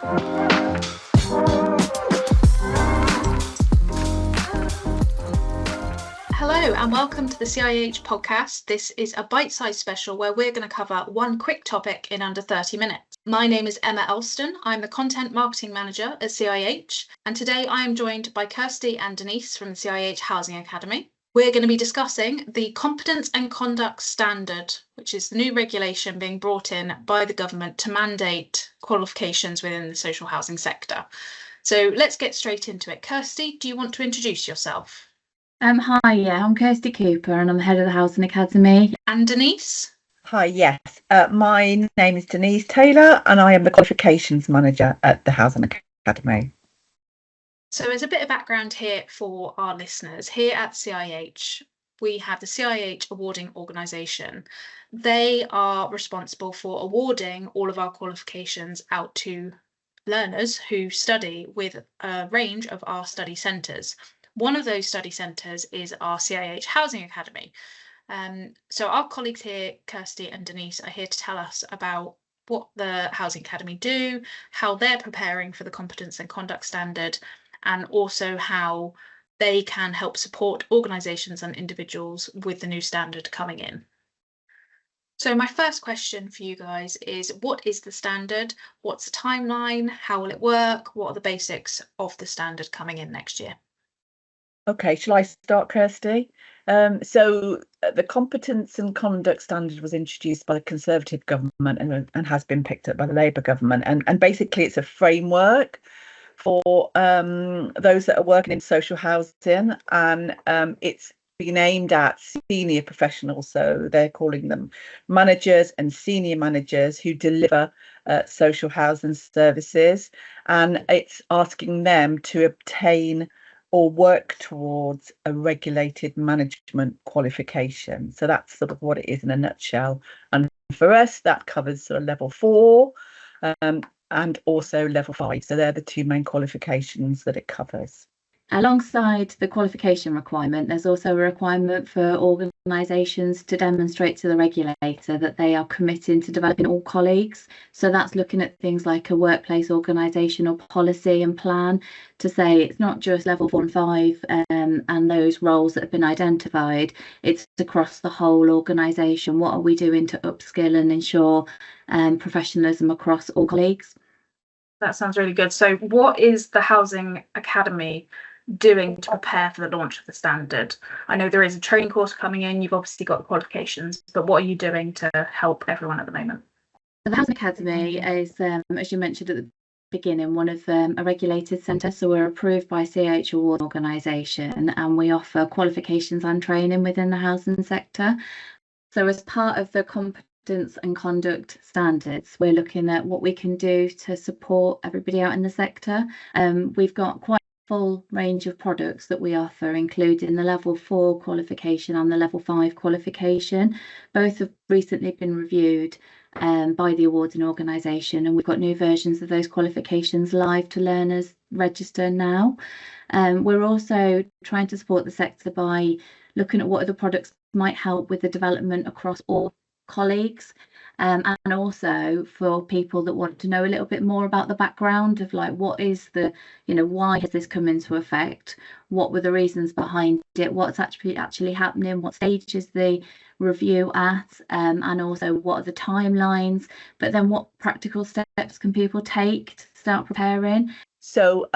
Hello and welcome to the CIH podcast. This is a bite-sized special where we're going to cover one quick topic in under 30 minutes. My name is Emma Elston. I'm the Content Marketing Manager at CIH, and today I am joined by Kirsty and Denise from the CIH Housing Academy. We're going to be discussing the Competence and Conduct Standard, which is the new regulation being brought in by the government to mandate qualifications within the social housing sector. So let's get straight into it. Kirsty, do you want to introduce yourself? Hi, I'm Kirsty Cooper and I'm the head of the Housing Academy. And Denise? Hi, yes. My name is Denise Taylor and I am the Qualifications Manager at the Housing Academy. So as a bit of background here for our listeners, here at CIH, we have the CIH Awarding Organisation. They are responsible for awarding all of our qualifications out to learners who study with a range of our study centres. One of those study centres is our CIH Housing Academy. So our colleagues here, Kirsty and Denise, are here to tell us about what the Housing Academy do, how they're preparing for the Competence and Conduct Standard, and also how they can help support organisations and individuals with the new standard coming in. So my first question for you guys is, what is the standard? What's the timeline? How will it work? What are the basics of the standard coming in next year? Okay, shall I start, Kirsty? So the Competence and Conduct Standard was introduced by the Conservative government and has been picked up by the Labour government. And basically it's a framework for those that are working in social housing, and it's been aimed at senior professionals. So they're calling them managers and senior managers who deliver social housing services. And it's asking them to obtain or work towards a regulated management qualification. So that's sort of what it is in a nutshell. And for us, that covers sort of level 4 and also level 5. So they're the two main qualifications that it covers. Alongside the qualification requirement, there's also a requirement for organisations to demonstrate to the regulator that they are committing to developing all colleagues. So that's looking at things like a workplace organisational policy and plan to say it's not just level 4 and 5 and those roles that have been identified, it's across the whole organisation. What are we doing to upskill and ensure professionalism across all colleagues? That sounds really good. So what is the Housing Academy doing to prepare for the launch of the standard? I know there is a training course coming in, you've obviously got the qualifications, but what are you doing to help everyone at the moment? The Housing Academy is, as you mentioned at the beginning, one of a regulated centre. So we're approved by CIH Award Organisation and we offer qualifications and training within the housing sector. So as part of the Competence and Conduct Standards, we're looking at what we can do to support everybody out in the sector. We've got quite full range of products that we offer, including the level 4 qualification and the level 5 qualification. Both have recently been reviewed by the awarding organisation, and we've got new versions of those qualifications live to learners register now. We're also trying to support the sector by looking at what other products might help with the development across all colleagues, and also for people that want to know a little bit more about the background of like what is the, why has this come into effect, what were the reasons behind it, what's actually happening, what stage is the review at, and also what are the timelines, but then what practical steps can people take to start preparing. So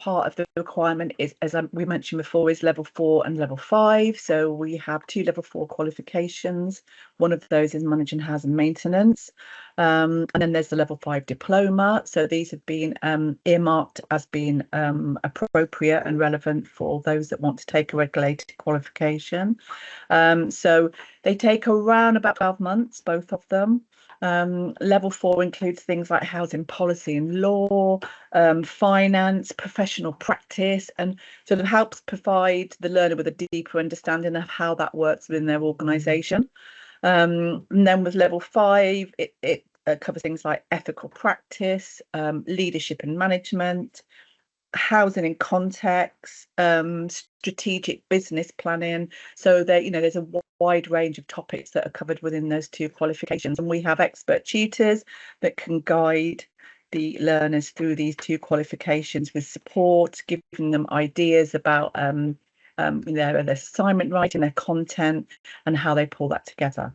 part of the requirement is, as we mentioned before, is level 4 and level 5. So we have 2 level 4 qualifications. One of those is managing housing maintenance. And then there's the level 5 diploma. So these have been earmarked as being appropriate and relevant for those that want to take a regulated qualification. So they take around about 12 months, both of them. Level 4 includes things like housing policy and law, finance, professional practice, and sort of helps provide the learner with a deeper understanding of how that works within their organisation. And then with level 5, it covers things like ethical practice, leadership and management, housing in context, strategic business planning. So there, there's a wide range of topics that are covered within those 2 qualifications, and we have expert tutors that can guide the learners through these 2 qualifications with support, giving them ideas about their assignment writing, their content, and how they pull that together.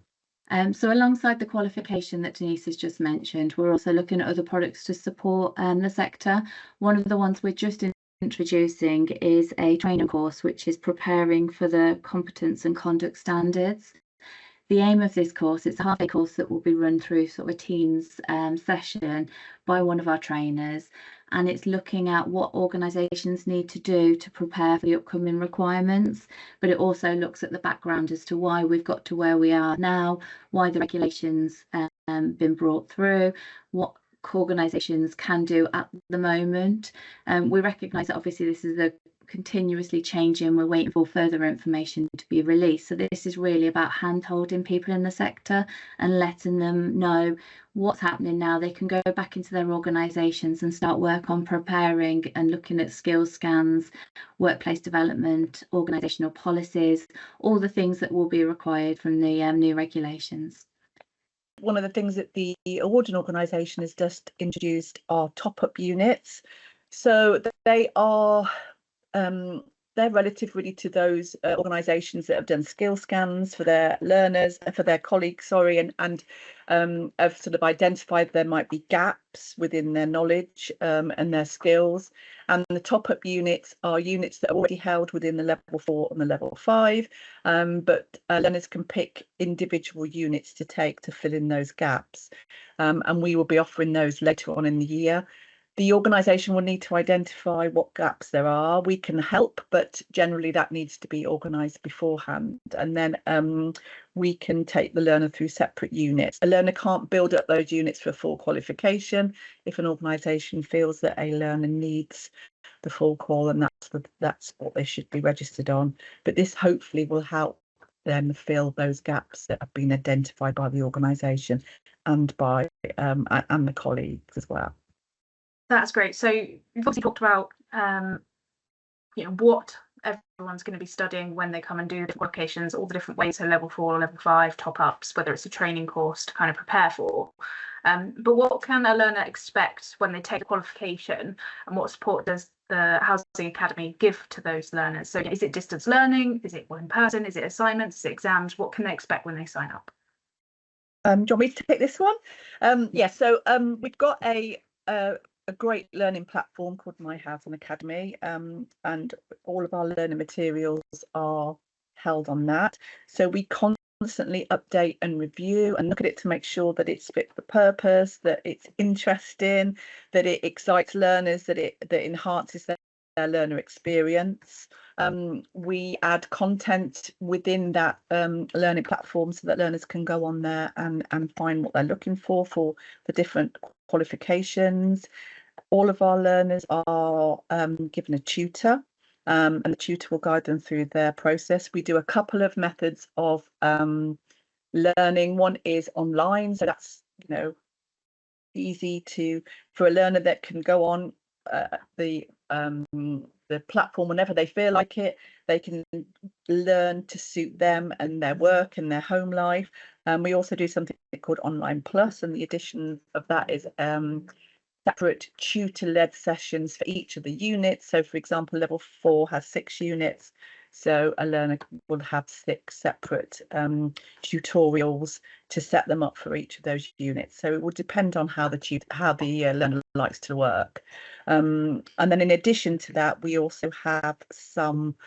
So alongside the qualification that Denise has just mentioned, we're also looking at other products to support the sector. One of the ones we're just introducing is a training course which is preparing for the Competence and Conduct Standards. The aim of this course, it's a half-day course that will be run through sort of a Teams session by one of our trainers, and it's looking at what organisations need to do to prepare for the upcoming requirements, but it also looks at the background as to why we've got to where we are now, why the regulations been brought through, what organisations can do at the moment. We recognise that obviously this is a continuously changing, we're waiting for further information to be released, so this is really about hand-holding people in the sector and letting them know what's happening now. They can go back into their organisations and start work on preparing and looking at skills scans, workplace development, organisational policies, all the things that will be required from the new regulations. One of the things that the awarding organisation has just introduced are top-up units. So they are they're relative really to those organisations that have done skill scans for their learners, for their colleagues, sorry, and have sort of identified there might be gaps within their knowledge and their skills. And the top-up units are units that are already held within the level 4 and the level 5, but learners can pick individual units to take to fill in those gaps. And we will be offering those later on in the year. The organisation will need to identify what gaps there are. We can help, but generally that needs to be organised beforehand. And then we can take the learner through separate units. A learner can't build up those units for full qualification if an organisation feels that a learner needs the full qual, and that's what they should be registered on. But this hopefully will help them fill those gaps that have been identified by the organisation and by and the colleagues as well. That's great. So you've obviously talked about what everyone's going to be studying when they come and do the qualifications, all the different ways, so level 4, level 5, top-ups, whether it's a training course to kind of prepare for. But what can a learner expect when they take the qualification, and what support does the Housing Academy give to those learners? So is it distance learning? Is it in person? Is it assignments? Is it exams? What can they expect when they sign up? Do you want me to take this one? Yeah, so we've got a great learning platform called My Housing Academy, and all of our learning materials are held on that. So we constantly update and review and look at it to make sure that it's fit for purpose, that it's interesting, that it excites learners, that it enhances their learner experience. We add content within that learning platform so that learners can go on there and find what they're looking for different qualifications. All of our learners are given a tutor, and the tutor will guide them through their process. We do a couple of methods of learning. One is online, so that's easy for a learner that can go on the platform whenever they feel like it. They can learn to suit them and their work and their home life. We also do something called Online Plus, and the addition of that is separate tutor-led sessions for each of the units. So for example, level 4 has 6 units, so a learner will have 6 separate tutorials to set them up for each of those units. So it will depend on how the learner likes to work. And then in addition to that, we also have some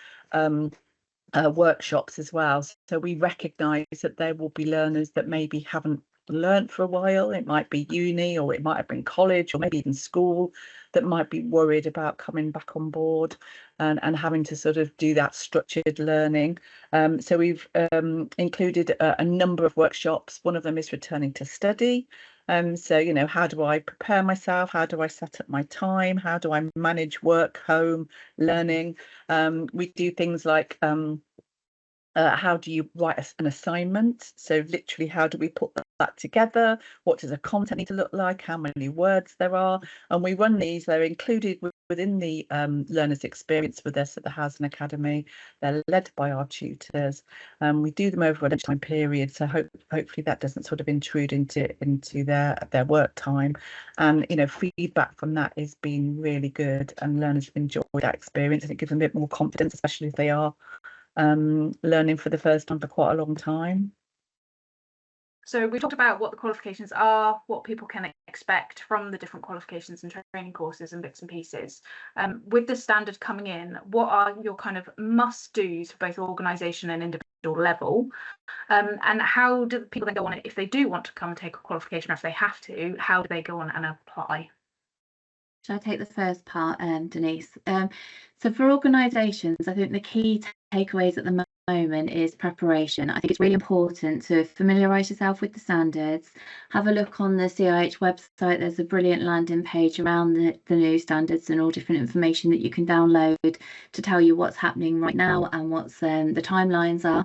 workshops as well. So we recognise that there will be learners that maybe haven't learnt for a while. It might be uni, or it might have been college, or maybe even school, that might be worried about coming back on board and having to sort of do that structured learning. So we've included a number of workshops. One of them is returning to study. So how do I prepare myself? How do I set up my time? How do I manage work, home, learning? We do things like how do you write an assignment? So literally, how do we put that together? What does a content need to look like? How many words there are? And we run these. They're included within the learners' experience with us at the Housing Academy. They're led by our tutors. We do them over a lunchtime period, so hopefully that doesn't sort of intrude into their work time. And feedback from that has been really good, and learners have enjoyed that experience, and it gives them a bit more confidence, especially if they are learning for the first time for quite a long time. So we talked about what the qualifications are, what people can expect from the different qualifications and training courses and bits and pieces. With the standard coming in, what are your kind of must-dos for both organisation and individual level? And how do people then go on it if they do want to come and take a qualification, or if they have to, how do they go on and apply? Shall I take the first part, Denise? So for organisations, I think the key takeaways at the moment is preparation. I think it's really important to familiarise yourself with the standards. Have a look on the CIH website. There's a brilliant landing page around the new standards and all different information that you can download to tell you what's happening right now and what's the timelines are.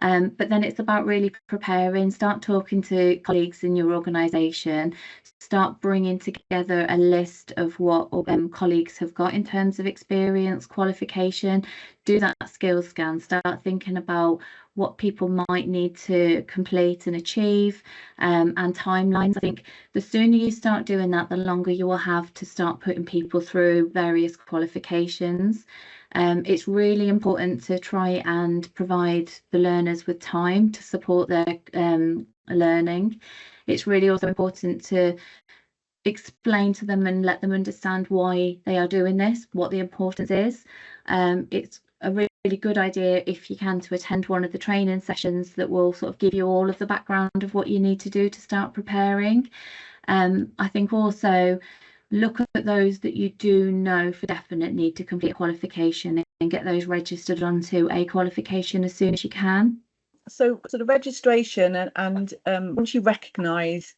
But then it's about really preparing, start talking to colleagues in your organisation, start bringing together a list of what colleagues have got in terms of experience, qualification, do that skills scan, start thinking about what people might need to complete and achieve, and timelines. I think the sooner you start doing that, the longer you will have to start putting people through various qualifications. It's really important to try and provide the learners with time to support their learning. It's really also important to explain to them and let them understand why they are doing this, what the importance is. It's a really good idea, if you can, to attend one of the training sessions that will sort of give you all of the background of what you need to do to start preparing. I think also look at those that you do know for definite need to complete a qualification and get those registered onto a qualification as soon as you can. So sort of registration and once you recognise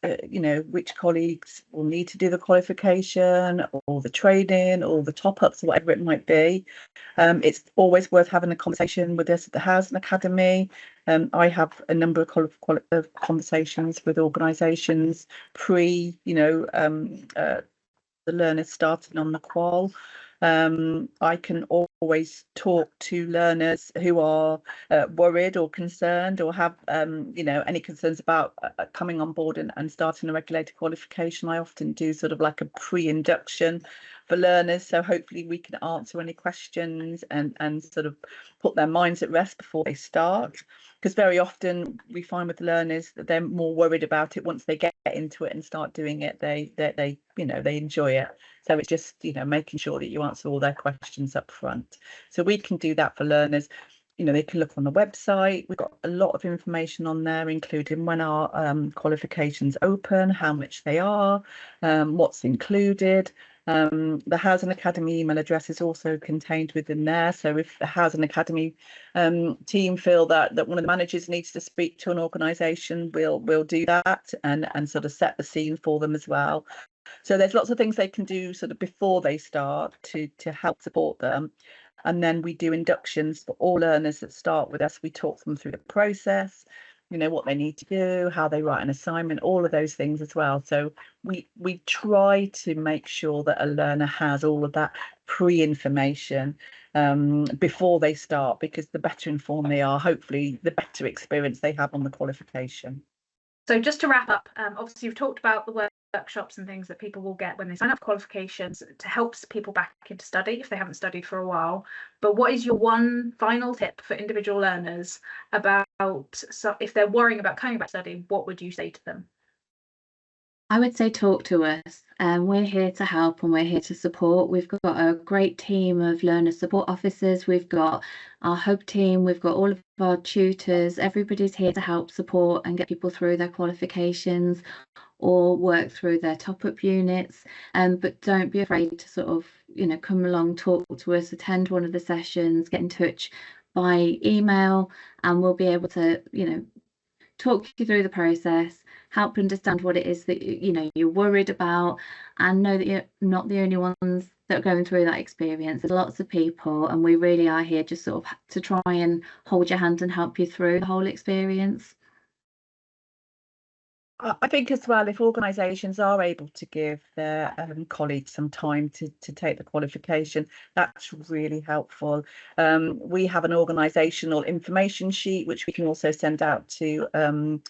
which colleagues will need to do the qualification or the training or the top-ups or whatever it might be, it's always worth having a conversation with us at the Housing Academy. I have a number of conversations with organisations pre the learners starting on the qual. I can always talk to learners who are worried or concerned or have any concerns about coming on board and starting a regulated qualification. I often do sort of like a pre-induction for learners, so hopefully we can answer any questions and sort of put their minds at rest before they start, because very often we find with learners that they're more worried about it once they get into it and start doing it. They enjoy it. So it's just making sure that you answer all their questions up front. So we can do that for learners. They can look on the website. We've got a lot of information on there, including when our qualifications open, how much they are, what's included. The Housing Academy email address is also contained within there. So if the Housing Academy team feel that one of the managers needs to speak to an organisation, we'll do that and sort of set the scene for them as well. So there's lots of things they can do sort of before they start to help support them. And then we do inductions for all learners that start with us. We talk them through the process, what they need to do, how they write an assignment, all of those things as well. So we try to make sure that a learner has all of that pre-information before they start, because the better informed they are, hopefully the better experience they have on the qualification. So just to wrap up, obviously you've talked about the workshops and things that people will get when they sign up for qualifications to help people back into study if they haven't studied for a while. But what is your one final tip for individual learners about, so if they're worrying about coming back to study, what would you say to them? I would say talk to us. We're here to help and we're here to support. We've got a great team of learner support officers. We've got our hub team. We've got all of our tutors. Everybody's here to help support and get people through their qualifications or work through their top-up units. But don't be afraid to sort of, come along, talk to us, attend one of the sessions, get in touch by email, and we'll be able to, talk you through the process, help understand what it is that you're worried about, and know that you're not the only ones that are going through that experience. There's lots of people, and we really are here just sort of to try and hold your hand and help you through the whole experience. I think as well, if organisations are able to give their colleagues some time to take the qualification, that's really helpful. We have an organisational information sheet which we can also send out to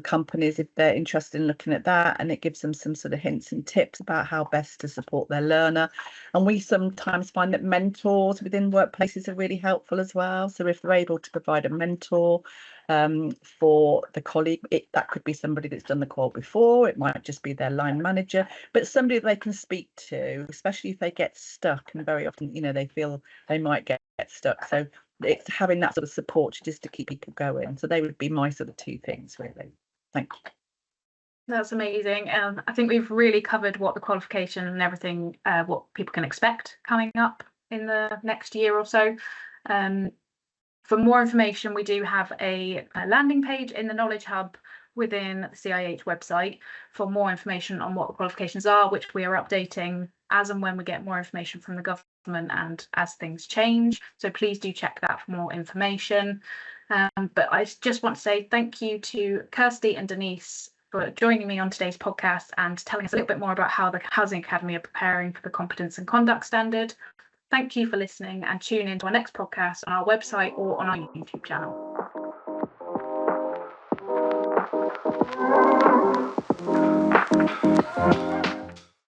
companies if they're interested in looking at that, and it gives them some sort of hints and tips about how best to support their learner. And we sometimes find that mentors within workplaces are really helpful as well. So if they're able to provide a mentor for the colleague, that could be somebody that's done the qual before, it might just be their line manager, but somebody that they can speak to, especially if they get stuck, and very often, you know, they feel they might get stuck. So it's having that sort of support just to keep people going. So they would be my sort of two things, really. Thank you. That's amazing. I think we've really covered what the qualification and everything, what people can expect coming up in the next year or so. For more information, we do have a landing page in the Knowledge Hub within the CIH website for more information on what the qualifications are, which we are updating as and when we get more information from the government and as things change. So please do check that for more information. But I just want to say thank you to Kirsty and Denise for joining me on today's podcast and telling us a little bit more about how the Housing Academy are preparing for the Competence and Conduct Standard. Thank you for listening, and tune in to our next podcast on our website or on our YouTube channel.